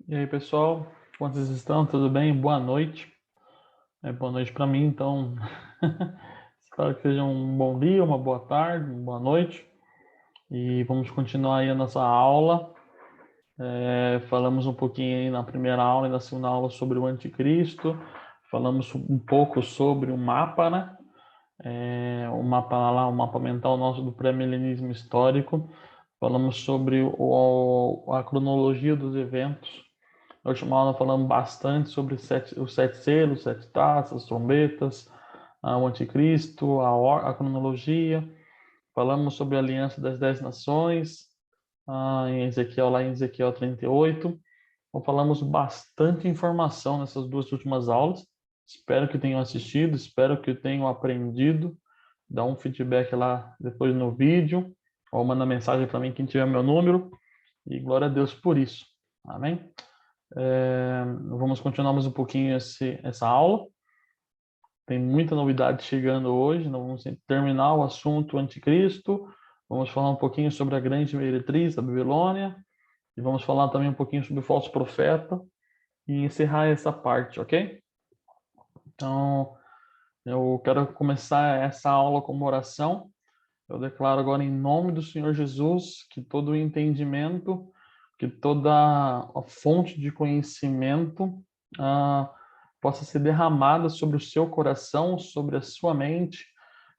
E aí, pessoal, como vocês estão? Tudo bem? Boa noite. Boa noite para mim, então. Espero que seja um bom dia, uma boa tarde, uma boa noite. E vamos continuar aí a nossa aula. Falamos um pouquinho aí na primeira aula e na segunda aula sobre o anticristo. Falamos um pouco sobre o mapa, né? O mapa lá, o mapa mental nosso do pré-milenismo histórico. Falamos sobre a cronologia dos eventos. Na última aula falamos bastante sobre os sete selos, os sete taças, as trombetas, o anticristo, a cronologia. Falamos sobre a aliança das 10 nações, em Ezequiel, lá em Ezequiel 38. Então, falamos bastante informação nessas duas últimas aulas. Espero que tenham assistido, espero que tenham aprendido. Dá um feedback lá depois no vídeo, ou manda mensagem para mim quem tiver meu número. E glória a Deus por isso. Amém? Vamos continuar mais um pouquinho essa aula. Tem muita novidade chegando hoje. Nós vamos terminar o assunto anticristo. Vamos falar um pouquinho sobre a grande meretriz da Babilônia. E vamos falar também um pouquinho sobre o falso profeta. E encerrar essa parte, ok? Então, eu quero começar essa aula com uma oração. Eu declaro agora em nome do Senhor Jesus que todo o entendimento, que toda a fonte de conhecimento possa ser derramada sobre o seu coração, sobre a sua mente,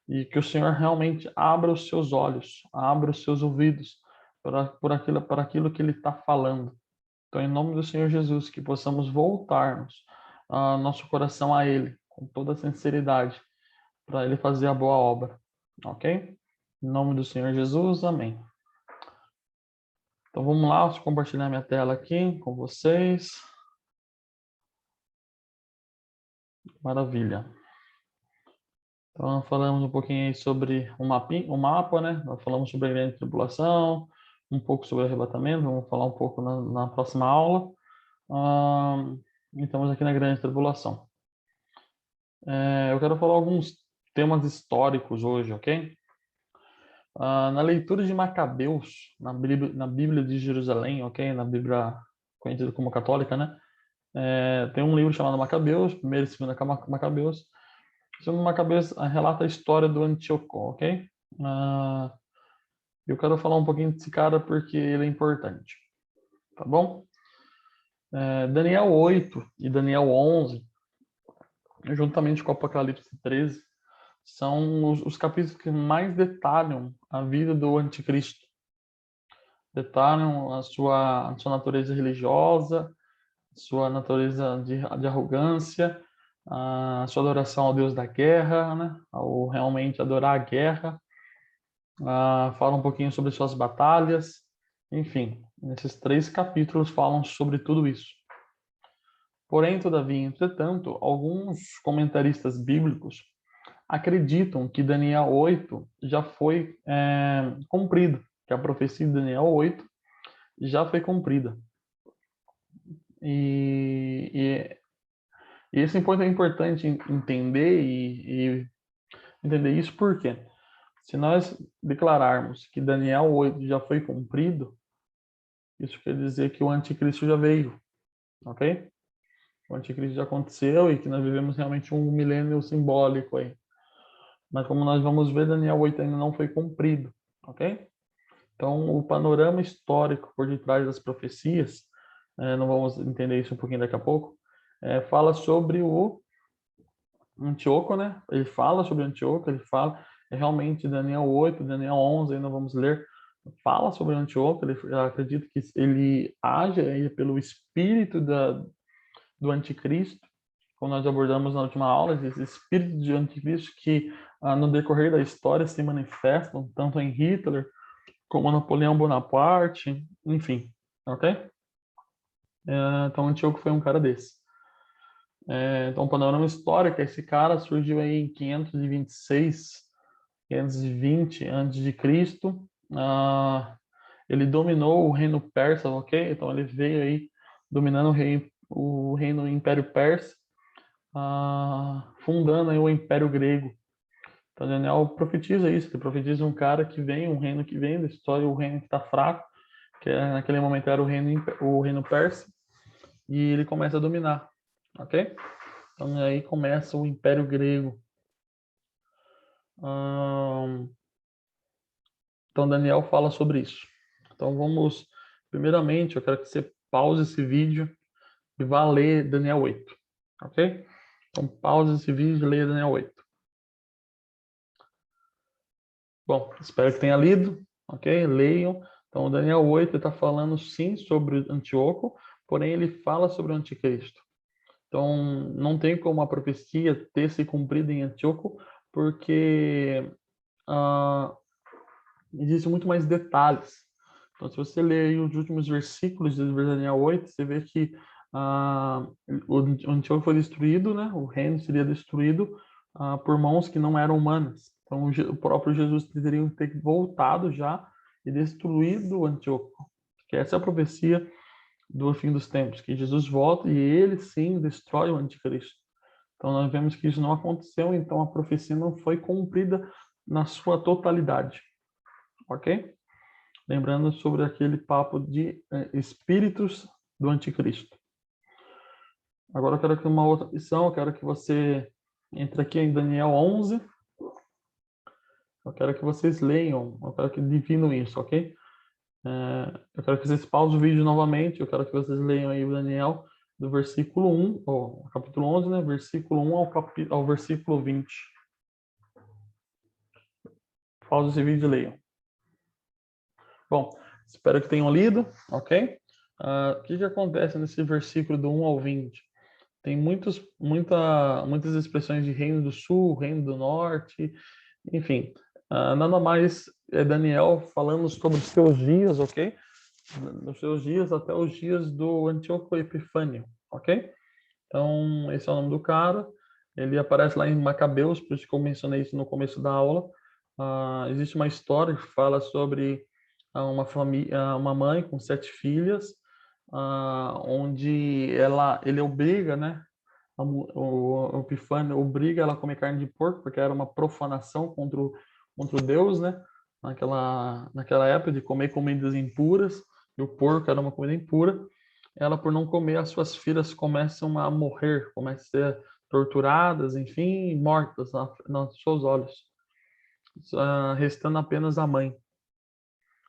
e que o Senhor realmente abra os seus olhos, abra os seus ouvidos para aquilo que Ele está falando. Então, em nome do Senhor Jesus, que possamos voltarmos nosso coração a Ele, com toda a sinceridade, para Ele fazer a boa obra. Ok? Em nome do Senhor Jesus, amém. Então vamos lá, vou compartilhar minha tela aqui com vocês. Maravilha. Então falamos um pouquinho aí sobre o mapa, né? Nós falamos sobre a grande tribulação, um pouco sobre o arrebatamento, vamos falar um pouco na próxima aula. E estamos aqui na grande tribulação. Eu quero falar alguns temas históricos hoje, ok? Na leitura de Macabeus, na Bíblia de Jerusalém, ok? Na Bíblia conhecida como católica, né? Tem um livro chamado Macabeus, primeira e segunda Macabeus. O segundo Macabeus relata a história do Antíoco, ok? Eu quero falar um pouquinho desse cara porque ele é importante, tá bom? Daniel 8 e Daniel 11, juntamente com o Apocalipse 13, são os capítulos que mais detalham a vida do anticristo. Detalham a sua natureza religiosa, sua natureza de arrogância, a sua adoração ao Deus da guerra, né? Ao realmente adorar a guerra. Fala um pouquinho sobre suas batalhas. Enfim, esses 3 capítulos falam sobre tudo isso. Porém, todavia, entretanto, alguns comentaristas bíblicos acreditam que Daniel 8 já foi cumprido, que a profecia de Daniel 8 já foi cumprida. E esse ponto é importante entender e entender isso porque se nós declararmos que Daniel 8 já foi cumprido, isso quer dizer que o anticristo já veio, ok? O anticristo já aconteceu e que nós vivemos realmente um milênio simbólico aí. Mas como nós vamos ver, Daniel 8 ainda não foi cumprido, ok? Então, o panorama histórico por detrás das profecias, não vamos entender isso um pouquinho daqui a pouco, fala sobre o Antíoco, né? Ele fala sobre Antíoco, ele fala realmente Daniel 8, Daniel 11, ainda vamos ler, fala sobre Antíoco, ele acredita que ele age aí pelo espírito do anticristo, como nós abordamos na última aula, esse espírito de anticristo que no decorrer da história se manifestam tanto em Hitler como Napoleão Bonaparte, enfim, ok? Então Antíoco foi um cara desse. Então, o panorama histórico, esse cara surgiu aí em 526, 520 a.C. Ele dominou o reino persa, ok? Então, ele veio aí dominando o reino Império Persa, fundando aí o Império Grego. Então, Daniel profetiza isso, ele profetiza um cara que vem, um reino que vem da história, o reino que está fraco, que naquele momento era o reino persa, e ele começa a dominar, ok? Então aí começa o Império Grego. Então Daniel fala sobre isso. Então vamos, primeiramente, eu quero que você pause esse vídeo e vá ler Daniel 8, ok? Então pause esse vídeo e leia Daniel 8. Bom, espero que tenha lido, ok? Leiam. Então, o Daniel 8 está falando sim sobre Antíoco, porém ele fala sobre o anticristo. Então, não tem como a profecia ter se cumprido em Antíoco, porque existem muito mais detalhes. Então, se você ler aí os últimos versículos de Daniel 8, você vê que o Antíoco foi destruído, né? O reino seria destruído por mãos que não eram humanas. Então, o próprio Jesus teria que ter voltado já e destruído Antíoco. Que essa é a profecia do fim dos tempos, que Jesus volta e ele sim destrói o anticristo. Então, nós vemos que isso não aconteceu, então a profecia não foi cumprida na sua totalidade. Ok? Lembrando sobre aquele papo de espíritos do anticristo. Agora eu quero que uma outra lição, eu quero que você entre aqui em Daniel 11. Eu quero que vocês leiam, eu quero que dividam isso, ok? Eu quero que vocês pausem o vídeo novamente, eu quero que vocês leiam aí o Daniel do versículo 1, ou capítulo 11, né? Versículo 1 ao versículo 20. Pausa esse vídeo e leiam. Bom, espero que tenham lido, ok? O que acontece nesse versículo do 1 ao 20? Tem muitas expressões de reino do sul, reino do norte, enfim. Nada mais é Daniel falando sobre os seus dias, ok? Dos seus dias até os dias do Antíoco Epifânio, ok? Então, esse é o nome do cara. Ele aparece lá em Macabeus, por isso que eu mencionei isso no começo da aula. Existe uma história que fala sobre uma família, uma mãe com 7 filhas, onde ele obriga, né? O Epifânio obriga ela a comer carne de porco, porque era uma profanação contra o Deus, né? Naquela época de comer comidas impuras, e o porco era uma comida impura. Ela, por não comer, as suas filhas começam a morrer, começam a ser torturadas, enfim, mortas nos seus olhos, restando apenas a mãe.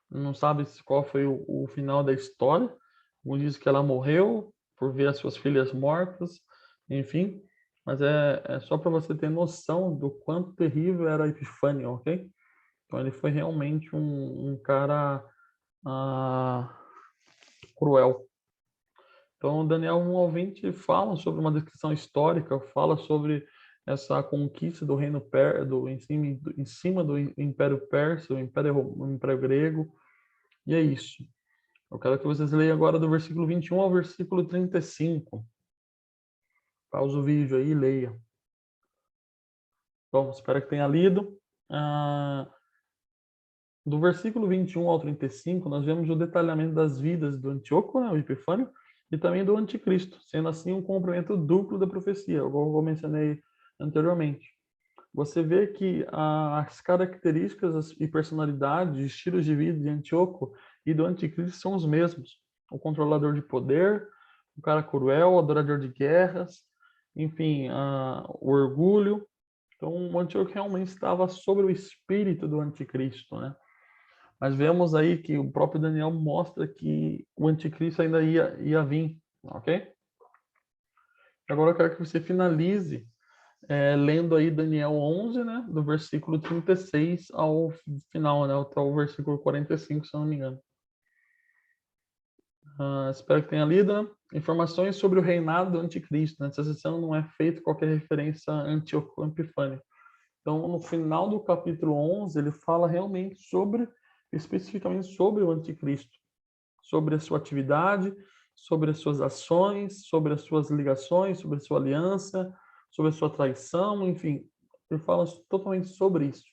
Não sabe qual foi o final da história. Um diz que ela morreu por ver as suas filhas mortas, enfim. Mas é só para você ter noção do quanto terrível era Epifânio, ok? Então ele foi realmente um cara cruel. Então Daniel 1 ao 20 fala sobre uma descrição histórica, fala sobre essa conquista do reino em cima do Império Persa, o Império Grego, e é isso. Eu quero que vocês leiam agora do versículo 21 ao versículo 35. Pausa o vídeo aí e leia. Bom, espero que tenha lido. Do versículo 21 ao 35, nós vemos o detalhamento das vidas do Antíoco, né, o Epifânio, e também do Anticristo, sendo assim um cumprimento duplo da profecia, como eu mencionei anteriormente. Você vê que as características e personalidades, estilos de vida de Antíoco e do Anticristo são os mesmos. O controlador de poder, o cara cruel, o adorador de guerras, enfim, o orgulho. Então, o Antíoco realmente estava sobre o espírito do Anticristo, né? Mas vemos aí que o próprio Daniel mostra que o Anticristo ainda ia vir, ok? Agora eu quero que você finalize lendo aí Daniel 11, né, do versículo 36 ao final, né, até o versículo 45, se eu não me engano. Espero que tenha lido, né? Informações sobre o reinado do anticristo. Né? Nessa sessão não é feita qualquer referência a Antíoco Epifânio. Então, no final do capítulo 11, ele fala realmente especificamente sobre o anticristo, sobre a sua atividade, sobre as suas ações, sobre as suas ligações, sobre a sua aliança, sobre a sua traição, enfim, ele fala totalmente sobre isso.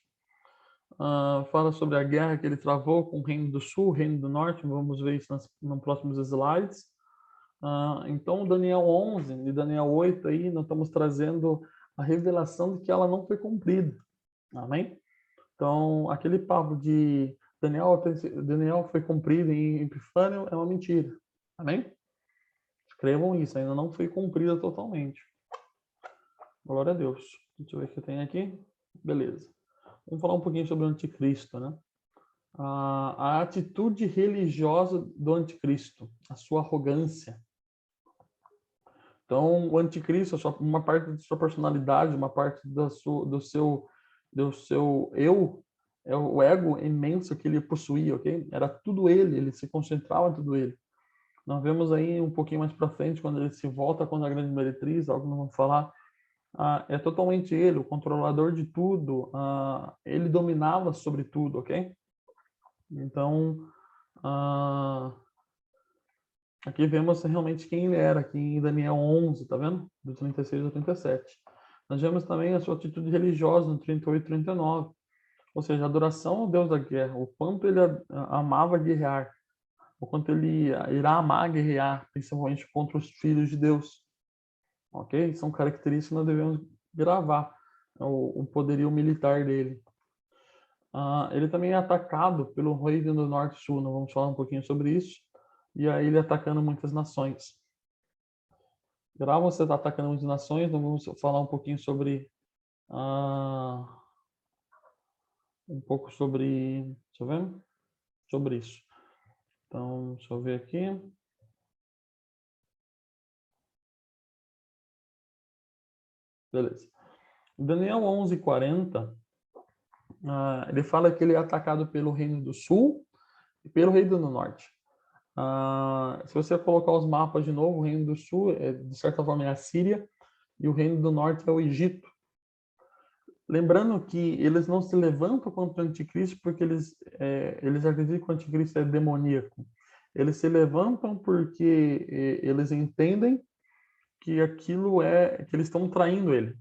Fala sobre a guerra que ele travou com o Reino do Sul, o Reino do Norte, vamos ver isso nos próximos slides. Então, Daniel 11 e Daniel 8 aí, nós estamos trazendo a revelação de que ela não foi cumprida. Amém? Então, aquele papo de Daniel foi cumprido em Epifânio é uma mentira. Amém? Escrevam isso, ainda não foi cumprida totalmente. Glória a Deus. Deixa eu ver o que tem aqui. Beleza. Vamos falar um pouquinho sobre o anticristo, né? A atitude religiosa do anticristo, a sua arrogância. Então, o anticristo, uma parte de sua personalidade, uma parte do seu eu, é o ego imenso que ele possuía, ok? Era tudo ele se concentrava em tudo ele. Nós vemos aí um pouquinho mais para frente, quando ele se volta contra a grande meretriz, algo que nós vamos falar, é totalmente ele, o controlador de tudo, ele dominava sobre tudo, ok? Então, aqui vemos realmente quem ele era, aqui em Daniel 11, tá vendo? Do 36 ao 37. Nós vemos também a sua atitude religiosa no 38 e 39, ou seja, a adoração ao Deus da guerra, o quanto ele amava guerrear, o quanto ele irá amar guerrear, principalmente contra os filhos de Deus. Ok? São características que nós devemos gravar, o poderio militar dele. Ele também é atacado pelo Reino do Norte e Sul, nós vamos falar um pouquinho sobre isso. E aí ele atacando muitas nações. Grava, você está atacando muitas nações, nós vamos falar um pouquinho sobre um pouco sobre, deixa eu ver, sobre isso. Então, deixa eu ver aqui. Beleza. Daniel 11:40, ele fala que ele é atacado pelo Reino do Sul e pelo Reino do Norte. Se você colocar os mapas de novo, o Reino do Sul, de certa forma, é a Síria, e o Reino do Norte é o Egito. Lembrando que eles não se levantam contra o anticristo porque eles acreditam que o anticristo é demoníaco. Eles se levantam porque eles entendem que aquilo que eles estão traindo ele.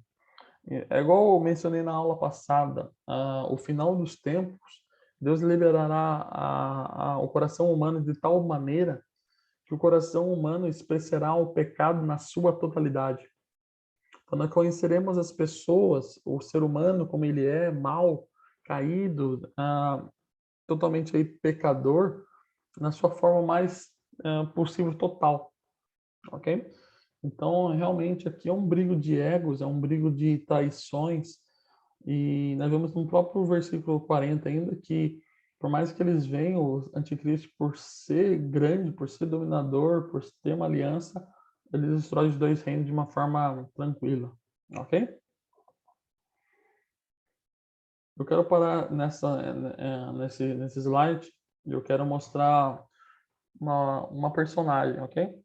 É igual eu mencionei na aula passada, o final dos tempos, Deus liberará o coração humano de tal maneira que o coração humano expressará o pecado na sua totalidade. Então, nós conheceremos as pessoas, o ser humano como ele é, mal, caído, totalmente aí pecador, na sua forma mais possível, total. Ok? Então, realmente, aqui é um brigo de egos, é um brigo de traições, e nós vemos no próprio versículo 40 ainda que, por mais que eles venham, o anticristo, por ser grande, por ser dominador, por ter uma aliança, ele destrói os dois reinos de uma forma tranquila, ok? Eu quero parar nesse slide, eu quero mostrar uma personagem, ok?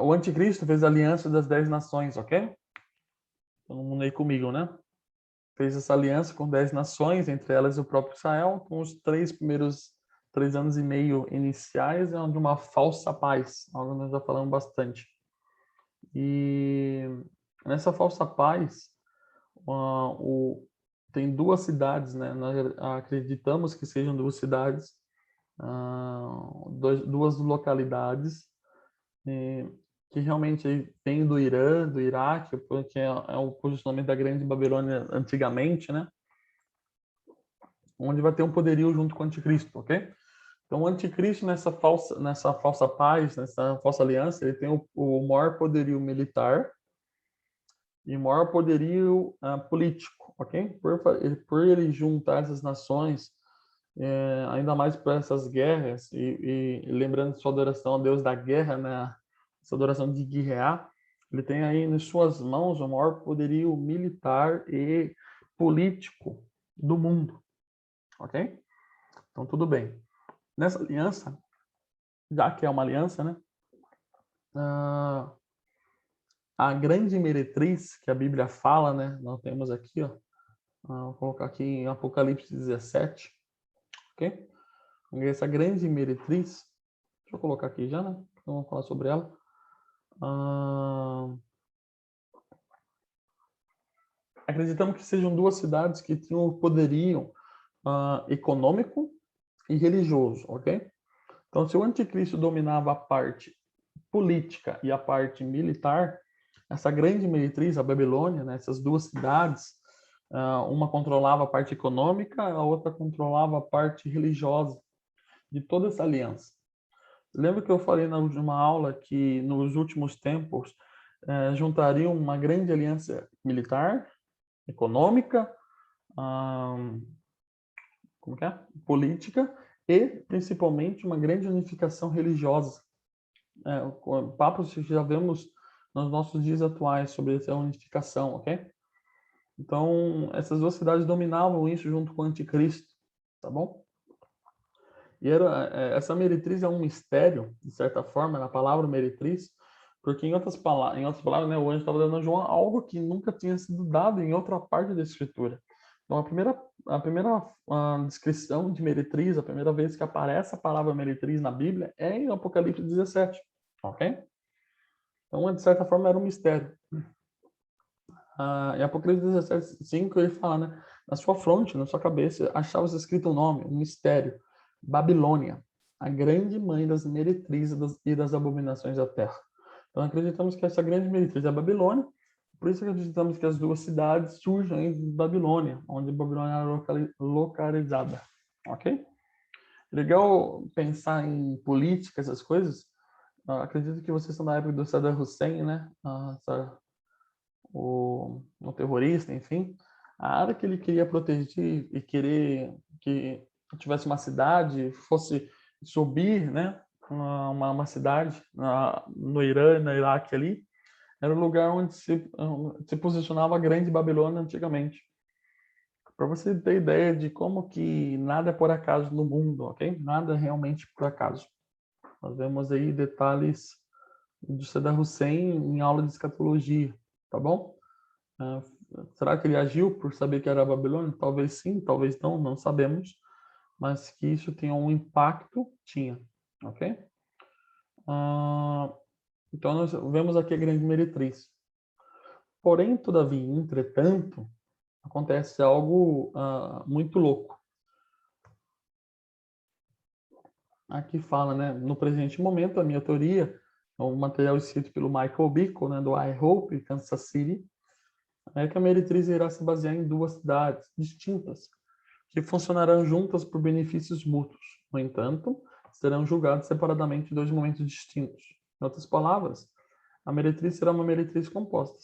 O anticristo fez a aliança das 10 nações, ok? Todo mundo aí comigo, né? Fez essa aliança com 10 nações, entre elas o próprio Israel, com os primeiros 3 anos e meio iniciais, de uma falsa paz, algo que nós já falamos bastante. E nessa falsa paz, tem 2 cidades, né? Nós acreditamos que sejam 2 cidades, 2 localidades, que realmente vem do Irã, do Iraque, porque é o posicionamento da Grande Babilônia antigamente, né? Onde vai ter um poderio junto com o anticristo, ok? Então, o anticristo, nessa falsa paz, nessa falsa aliança, ele tem o maior poderio militar e o maior poderio político, ok? Por ele juntar essas nações, ainda mais para essas guerras, e lembrando sua adoração ao Deus da guerra, né? Essa adoração de guerrear, ele tem aí nas suas mãos o maior poderio militar e político do mundo, ok? Então, tudo bem. Nessa aliança, já que é uma aliança, né? A grande meretriz que a Bíblia fala, né? Nós temos aqui, ó. Vou colocar aqui em Apocalipse 17, ok? Essa grande meretriz, deixa eu colocar aqui já, né? Então, vamos falar sobre ela. Acreditamos que sejam 2 cidades que tinham o poderio econômico e religioso, ok? Então, se o anticristo dominava a parte política e a parte militar, essa grande meretriz, a Babilônia, né, essas 2 cidades, uma controlava a parte econômica, a outra controlava a parte religiosa de toda essa aliança. Lembra que eu falei na última aula que nos últimos tempos juntariam uma grande aliança militar, econômica, ah, como que é? Política e principalmente uma grande unificação religiosa. Papos que já vemos nos nossos dias atuais sobre essa unificação, ok? Então, essas duas cidades dominavam isso junto com o anticristo, tá bom? E essa meretriz é um mistério, de certa forma, na palavra meretriz, porque em outras palavras, né, o anjo estava dando a João algo que nunca tinha sido dado em outra parte da Escritura. Então, a primeira descrição de meretriz, a primeira vez que aparece a palavra meretriz na Bíblia é em Apocalipse 17, ok? Então, de certa forma, era um mistério. Em Apocalipse 17, 5, ele fala, né? Na sua fronte, na sua cabeça, achava-se escrito um nome, um mistério. Babilônia, a grande mãe das meretrizes e das abominações da terra. Então, acreditamos que essa grande meretriz é a Babilônia, por isso acreditamos que as duas cidades surgem em Babilônia, onde Babilônia era localizada. Ok? Legal pensar em política, essas coisas. Acredito que vocês estão na época do Saddam Hussein, né? O terrorista, enfim, a área que ele queria proteger e querer que tivesse uma cidade, fosse subir, né, uma cidade no Irã, no Iraque ali, era o lugar onde se posicionava a Grande Babilônia antigamente. Para você ter ideia de como que nada é por acaso no mundo, ok? Nada é realmente por acaso. Nós vemos aí detalhes de Saddam Hussein em aula de escatologia, tá bom? Ah, será que ele agiu por saber que era a Babilônia? Talvez sim, talvez não, não sabemos. Mas que isso tinha um impacto, tinha. Ok? Ah, então, nós vemos aqui a grande meretriz. Porém, todavia, entretanto, acontece algo muito louco. Aqui fala, né? No presente momento, a minha teoria, é um material escrito pelo Michael Bickle, né, do I Hope, Kansas City, é que a meretriz irá se basear em duas cidades distintas, que funcionarão juntas por benefícios mútuos. No entanto, serão julgados separadamente em dois momentos distintos. Em outras palavras, a meretriz será uma meretriz composta.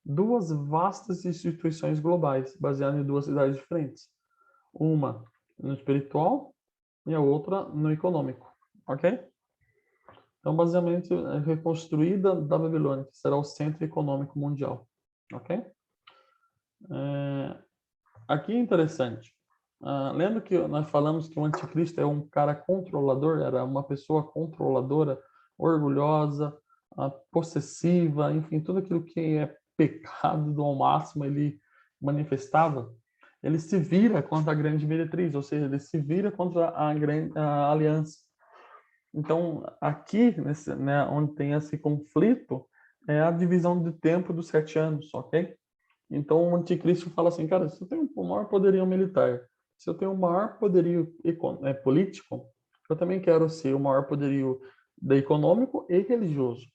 Duas vastas instituições globais, baseadas em duas cidades diferentes. Uma no espiritual e a outra no econômico. Ok? Então, basicamente, é reconstruída da Babilônia, que será o centro econômico mundial. Ok? Aqui é interessante. Lembra que nós falamos que o anticristo é um cara controlador, era uma pessoa controladora, orgulhosa, possessiva, enfim, tudo aquilo que é pecado do ao máximo ele manifestava. Ele se vira contra a grande meretriz, ou seja, ele se vira contra a aliança. Então, aqui, né, onde tem esse conflito, é a divisão de tempo dos 7 anos, ok? Então, o anticristo fala assim, cara, se eu tenho o maior poderio militar, se eu tenho o maior poderio político, eu também quero ser o maior poderio econômico e religioso.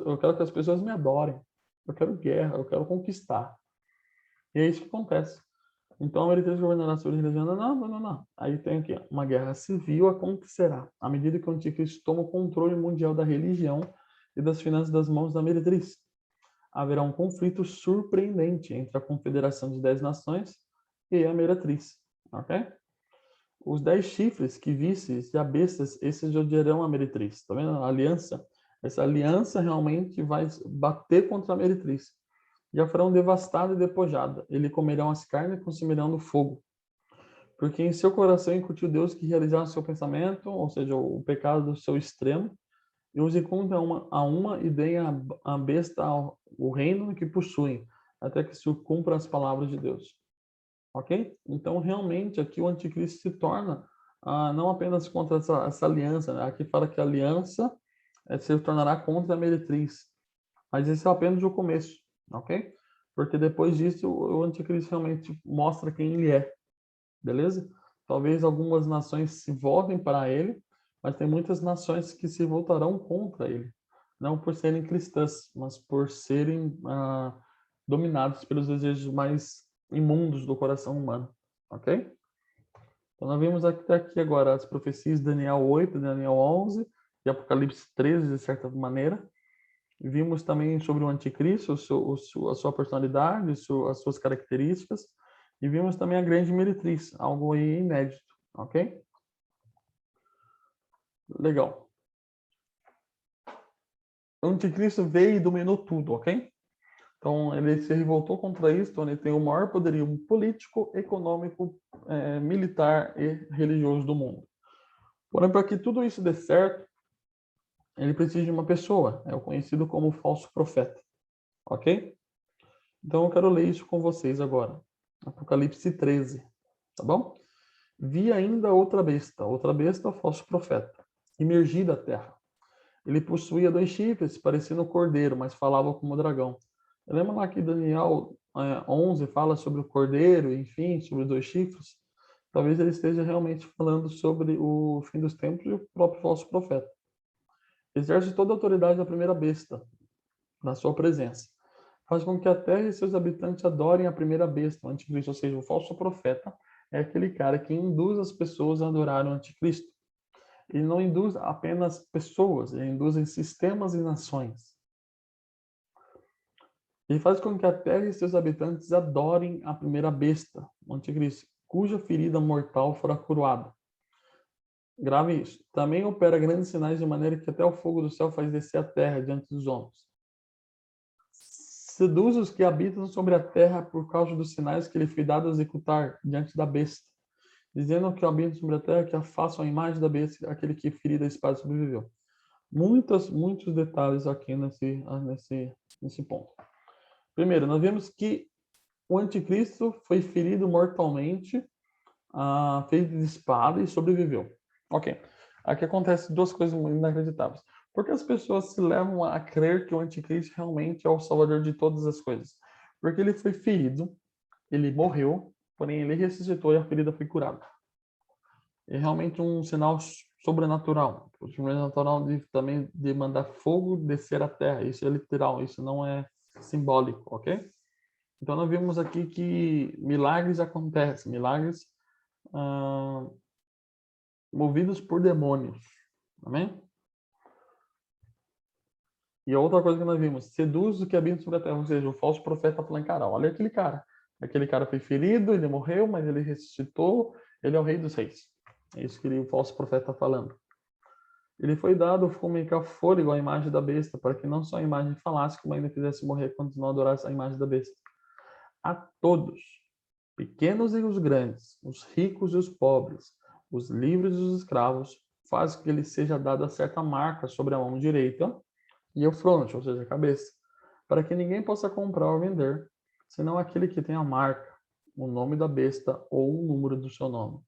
Eu quero que as pessoas me adorem. Eu quero guerra, eu quero conquistar. E é isso que acontece. Então, a meretriz governará sobre a religião. Não, não, não, não. Aí tem aqui, uma guerra civil acontecerá, à medida que o anticristo toma o controle mundial da religião e das finanças das mãos da meretriz. Haverá um conflito surpreendente entre a Confederação de 10 Nações e a meretriz. Ok? Os 10 chifres que vistes e a bestas, esses odiarão a meretriz. Tá vendo? A aliança. Essa aliança realmente vai bater contra a meretriz. E a farão devastada e despojada. Ele comerão as carnes e consumirão no fogo. Porque em seu coração incutiu Deus que realizaram seu pensamento, ou seja, o pecado do seu extremo, e os encontrem a uma e deem a besta o reino que possuem, até que se cumpram as palavras de Deus. Ok? Então, realmente, aqui o anticristo se torna não apenas contra essa aliança, né? Aqui fala que a aliança se tornará contra a meretriz, mas esse é apenas o começo, ok? Porque depois disso, o anticristo realmente mostra quem ele é, beleza? Talvez algumas nações se voltem para ele, mas tem muitas nações que se voltarão contra ele. Não por serem cristãs, mas por serem dominados pelos desejos mais imundos do coração humano. Ok? Então, nós vimos aqui agora as profecias de Daniel 8, Daniel 11 e Apocalipse 13, de certa maneira. Vimos também sobre o anticristo, a sua personalidade, as suas características. E vimos também a grande meretriz, algo aí inédito, ok? Legal. O anticristo veio e dominou tudo, ok? Então, ele se revoltou contra isso, então ele tem o maior poderio político, econômico, militar e religioso do mundo. Porém, para que tudo isso dê certo, ele precisa de uma pessoa, é o conhecido como falso profeta, ok? Então, eu quero ler isso com vocês agora. Apocalipse 13, tá bom? Vi ainda outra besta, falso profeta, emergir da terra. Ele possuía 2 chifres, parecendo um cordeiro, mas falava como dragão. Lembra lá que Daniel 11 fala sobre o cordeiro, enfim, sobre os 2 chifres? Talvez ele esteja realmente falando sobre o fim dos tempos e o próprio falso profeta. Exerce toda a autoridade da primeira besta, na sua presença. Faz com que a terra e seus habitantes adorem a primeira besta, o anticristo, ou seja, o falso profeta é aquele cara que induz as pessoas a adorar o anticristo. Ele não induz apenas pessoas, ele induz em sistemas e nações. Ele faz com que a terra e seus habitantes adorem a primeira besta, o anticristo, cuja ferida mortal fora coroada. Grave isso. Também opera grandes sinais de maneira que até o fogo do céu faz descer a terra diante dos homens. Seduz os que habitam sobre a terra por causa dos sinais que ele foi dado a executar diante da besta, dizendo que habitam sobre a terra que afastam a imagem da besta, aquele que ferido a espada sobreviveu. Muitos detalhes aqui nesse ponto. Primeiro, nós vemos que o anticristo foi ferido mortalmente, feito de espada e sobreviveu. Ok. Aqui acontece 2 coisas muito inacreditáveis. Porque as pessoas se levam a crer que o anticristo realmente é o salvador de todas as coisas. Porque ele foi ferido, ele morreu, porém ele ressuscitou e a ferida foi curada. É realmente um sinal sobrenatural. O sobrenatural também de mandar fogo descer a terra. Isso é literal, isso não é simbólico, ok? Então, nós vimos aqui que milagres acontecem, milagres movidos por demônios, amém? E outra coisa que nós vimos, seduz o que habita sobre a terra, ou seja, o falso profeta falando, cara, olha aquele cara foi ferido, ele morreu, mas ele ressuscitou, ele é o rei dos reis. É isso que o falso profeta está falando. Ele foi dado comunicar fôlego à imagem da besta, para que não só a imagem falasse, como ainda fizesse morrer quando não adorasse a imagem da besta. A todos, pequenos e os grandes, os ricos e os pobres, os livres e os escravos, faz que lhe seja dada certa marca sobre a mão direita e o fronte, ou seja, a cabeça, para que ninguém possa comprar ou vender, senão aquele que tem a marca, o nome da besta ou o número do seu nome.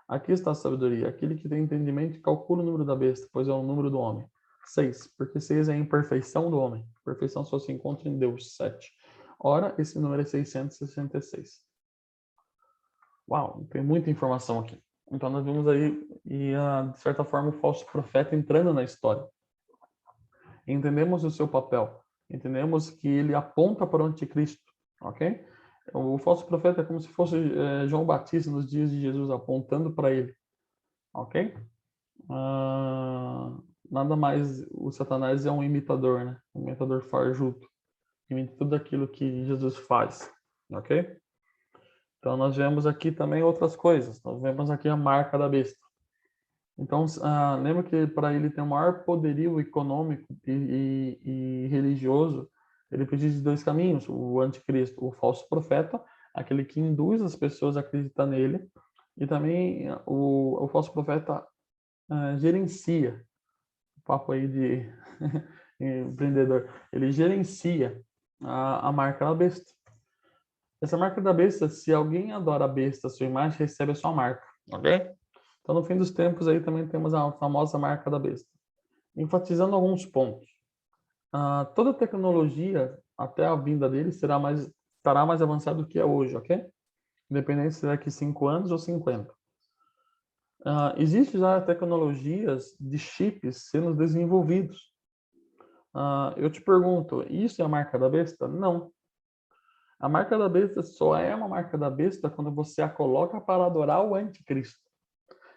Aqui está a sabedoria. Aquele que tem entendimento calcula o número da besta, pois é o número do homem. 6. Porque 6 é a imperfeição do homem. Perfeição só se encontra em Deus. 7. Ora, esse número é 666. Uau, tem muita informação aqui. Então nós vemos aí, de certa forma, o falso profeta entrando na história. Entendemos o seu papel. Entendemos que ele aponta para o anticristo. Ok? O falso profeta é como se fosse João Batista nos dias de Jesus, apontando para ele. Ok? Nada mais, o Satanás é um imitador, né? Um imitador fajuto. Imita tudo aquilo que Jesus faz. Ok? Então, nós vemos aqui também outras coisas. Nós vemos aqui a marca da besta. Então, lembra que para ele ter o maior poderio econômico e religioso, ele precisa de 2 caminhos: o anticristo, o falso profeta, aquele que induz as pessoas a acreditar nele, e também o falso profeta gerencia, papo aí de empreendedor, ele gerencia a marca da besta. Essa marca da besta, se alguém adora a besta, a sua imagem, recebe a sua marca, ok? Então, no fim dos tempos, aí também temos a famosa marca da besta. Enfatizando alguns pontos. Toda tecnologia, até a vinda dele, estará mais avançada do que é hoje, ok? Independente se daqui 5 anos ou 50. Existem já tecnologias de chips sendo desenvolvidos. Eu te pergunto, isso é a marca da besta? Não. A marca da besta só é uma marca da besta quando você a coloca para adorar o anticristo.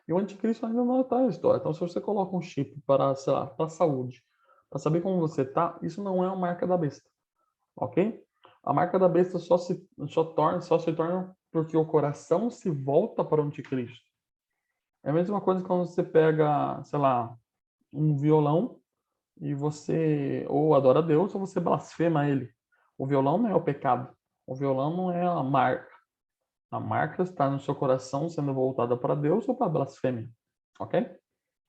E o anticristo ainda não está na história. Então, se você coloca um chip para, sei lá, para a saúde, para saber como você está, isso não é uma marca da besta, ok? A marca da besta só se torna porque o coração se volta para o anticristo. É a mesma coisa quando você pega, sei lá, um violão e você ou adora a Deus ou você blasfema ele. O violão não é o pecado. O violão não é a marca. A marca está no seu coração sendo voltada para Deus ou para a blasfêmia. Ok?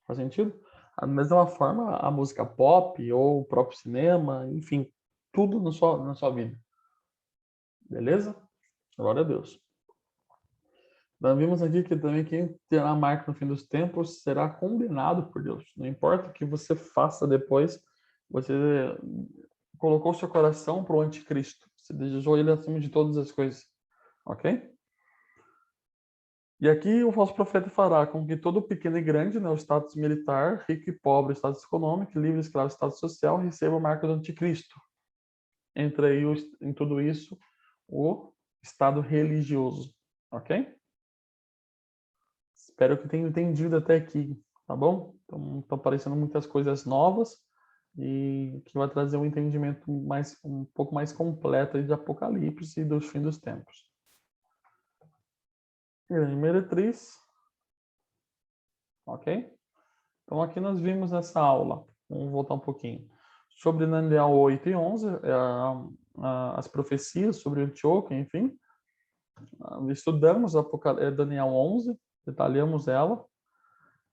Faz sentido? Da mesma forma, a música pop ou o próprio cinema, enfim, tudo na sua vida. Beleza? Glória a Deus. Nós vimos aqui que também quem terá a marca no fim dos tempos será condenado por Deus. Não importa o que você faça depois, você colocou seu coração para o anticristo. Você desejou ele acima de todas as coisas. Ok? E aqui o falso profeta fará com que todo pequeno e grande, né, o status militar, rico e pobre, status econômico, livre, escravo, status social, receba a marca do anticristo. Entra aí em tudo isso o estado religioso. Ok? Espero que tenha entendido até aqui, tá bom? Então, estão aparecendo muitas coisas novas e que vai trazer um entendimento um pouco mais completo de Apocalipse e do fim dos tempos. Grande meretriz, ok? Então, aqui nós vimos nessa aula, vamos voltar um pouquinho, sobre Daniel 8 e 11, as profecias sobre Antioquia, enfim. Estudamos Daniel 11, detalhamos ela.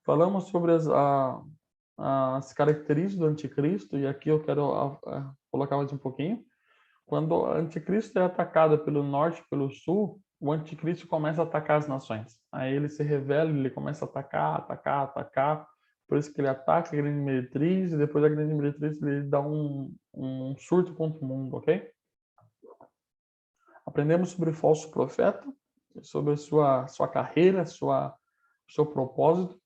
Falamos sobre as características do anticristo, e aqui eu quero colocar mais um pouquinho. Quando o anticristo é atacado pelo norte e pelo sul, o anticristo começa a atacar as nações. Aí ele se revela, ele começa a atacar. Por isso que ele ataca a grande meretriz, e depois a grande meretriz ele dá um surto contra o mundo, ok? Aprendemos sobre o falso profeta, sobre a sua carreira, seu propósito,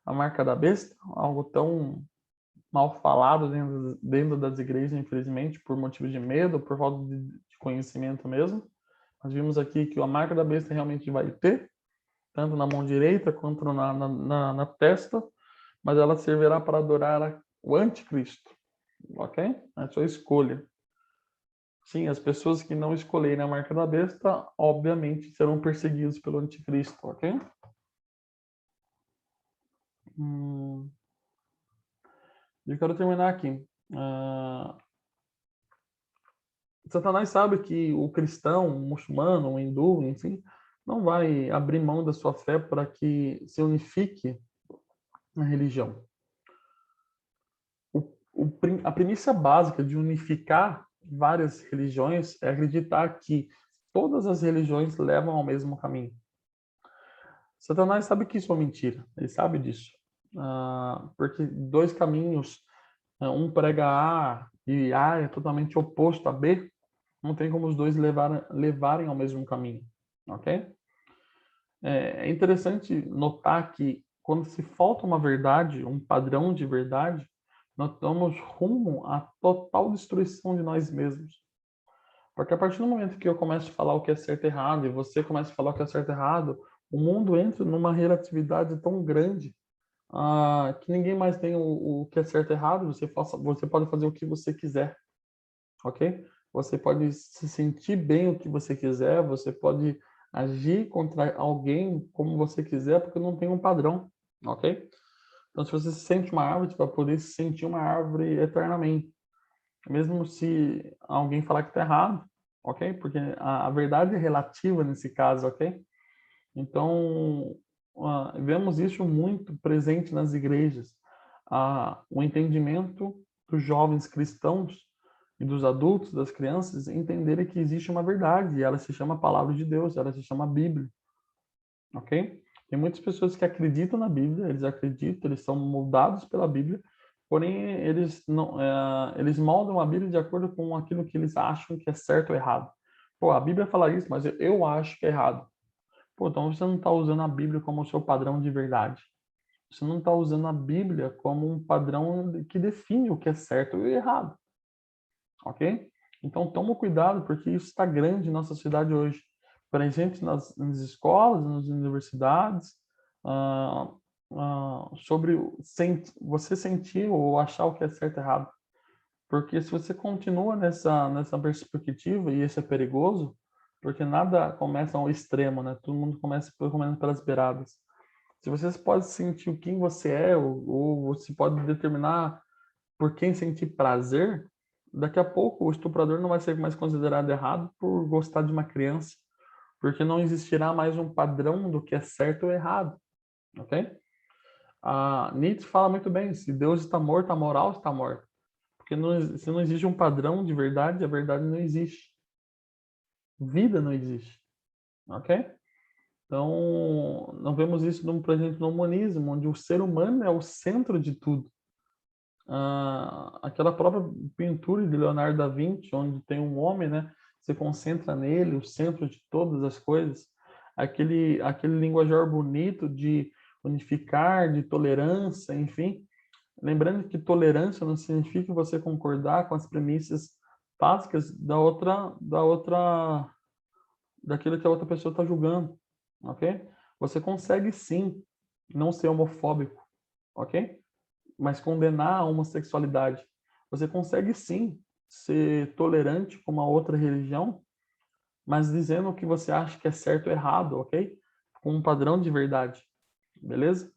a marca da besta, algo tão mal falado dentro das igrejas, infelizmente, por motivo de medo, por falta de conhecimento mesmo. Nós vimos aqui que a marca da besta realmente vai ter, tanto na mão direita quanto na testa, mas ela servirá para adorar o anticristo, ok? É a sua escolha. Sim, as pessoas que não escolherem a marca da besta, obviamente, serão perseguidos pelo anticristo, ok? Eu quero terminar aqui. Satanás sabe que o cristão, o muçulmano, o hindu, enfim, não vai abrir mão da sua fé para que se unifique na religião. A premissa básica de unificar várias religiões é acreditar que todas as religiões levam ao mesmo caminho. Satanás sabe que isso é mentira, ele sabe disso. Porque dois caminhos, um prega A e A é totalmente oposto a B, não tem como os dois levarem ao mesmo caminho, ok? É interessante notar que quando se falta uma verdade, um padrão de verdade, nós estamos rumo à total destruição de nós mesmos. Porque a partir do momento que eu começo a falar o que é certo e errado, e você começa a falar o que é certo e errado, o mundo entra numa relatividade tão grande que ninguém mais tem o que é certo e errado, você pode fazer o que você quiser, ok? Você pode se sentir bem o que você quiser, você pode agir contra alguém como você quiser, porque não tem um padrão, ok? Então, se você se sente uma árvore, você vai poder se sentir uma árvore eternamente. Mesmo se alguém falar que está errado, ok? Porque a verdade é relativa nesse caso, ok? Então, vemos isso muito presente nas igrejas. O entendimento dos jovens cristãos e dos adultos, das crianças, entenderem que existe uma verdade, e ela se chama Palavra de Deus, ela se chama Bíblia, ok? Tem muitas pessoas que acreditam na Bíblia, eles acreditam, eles são moldados pela Bíblia, porém eles não, eles moldam a Bíblia de acordo com aquilo que eles acham que é certo ou errado. Pô, a Bíblia fala isso, mas eu acho que é errado. Pô, então você não está usando a Bíblia como o seu padrão de verdade. Você não está usando a Bíblia como um padrão que define o que é certo e errado. Ok? Então toma cuidado, porque isso está grande na nossa sociedade hoje. Presente nas escolas, nas universidades, sobre você sentir ou achar o que é certo e errado. Porque se você continua nessa perspectiva, e isso é perigoso, porque nada começa ao extremo, né? Todo mundo começa pelo menos pelas beiradas. Se você pode sentir quem você é, ou você pode determinar por quem sentir prazer, daqui a pouco o estuprador não vai ser mais considerado errado por gostar de uma criança, porque não existirá mais um padrão do que é certo ou errado, ok? A Nietzsche fala muito bem, se Deus está morto, a moral está morta. Porque se não existe um padrão de verdade, a verdade não existe. Vida não existe, ok? Então, nós vemos isso, por exemplo, no humanismo, onde o ser humano é o centro de tudo. Aquela própria pintura de Leonardo da Vinci, onde tem um homem, né? Você concentra nele, o centro de todas as coisas. Aquele linguajar bonito de unificar, de tolerância, enfim. Lembrando que tolerância não significa você concordar com as premissas básicas daquilo que a outra pessoa está julgando, ok? Você consegue sim não ser homofóbico, ok? Mas condenar a homossexualidade. Você consegue sim ser tolerante com uma outra religião, mas dizendo o que você acha que é certo ou errado, ok? Com um padrão de verdade, beleza?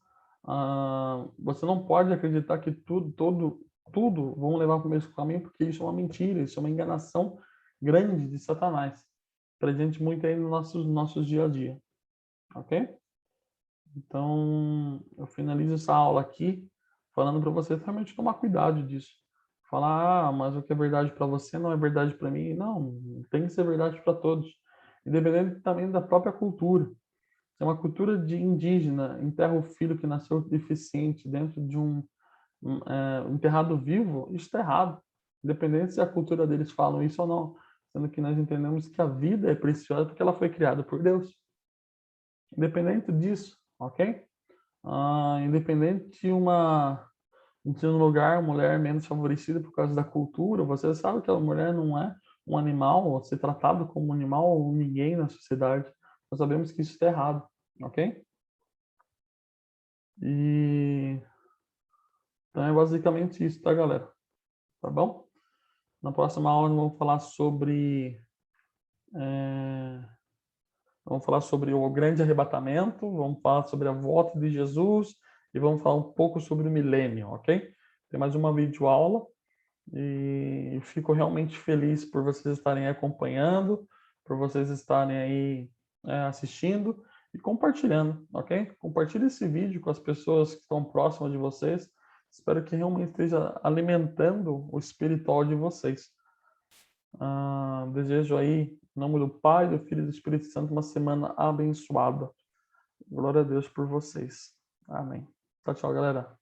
Você não pode acreditar que tudo vão levar para o mesmo caminho, porque isso é uma mentira, isso é uma enganação grande de Satanás, presente muito aí no nossos dia a dia, ok? Então, eu finalizo essa aula aqui falando para você realmente tomar cuidado disso. Falar, mas o que é verdade para você não é verdade para mim. Não, tem que ser verdade para todos. Independente também da própria cultura. Se é uma cultura de indígena, enterra o filho que nasceu deficiente dentro de enterrado vivo, isso está errado. Independente se a cultura deles falam isso ou não. Sendo que nós entendemos que a vida é preciosa porque ela foi criada por Deus. Independente disso, ok? Independente de um lugar, mulher menos favorecida por causa da cultura, você sabe que a mulher não é um animal, ou ser tratado como um animal ou ninguém na sociedade. Nós sabemos que isso está errado, ok? E então é basicamente isso, tá, galera? Tá bom? Na próxima aula vamos falar é, sobre o grande arrebatamento, vamos falar sobre a volta de Jesus e vamos falar um pouco sobre o milênio, ok? Tem mais uma videoaula e fico realmente feliz por vocês estarem acompanhando, por vocês estarem aí assistindo e compartilhando, ok? Compartilhe esse vídeo com as pessoas que estão próximas de vocês. Espero que realmente esteja alimentando o espiritual de vocês. Desejo aí, em nome do Pai, do Filho e do Espírito Santo, uma semana abençoada. Glória a Deus por vocês. Amém. Tchau, tchau, galera.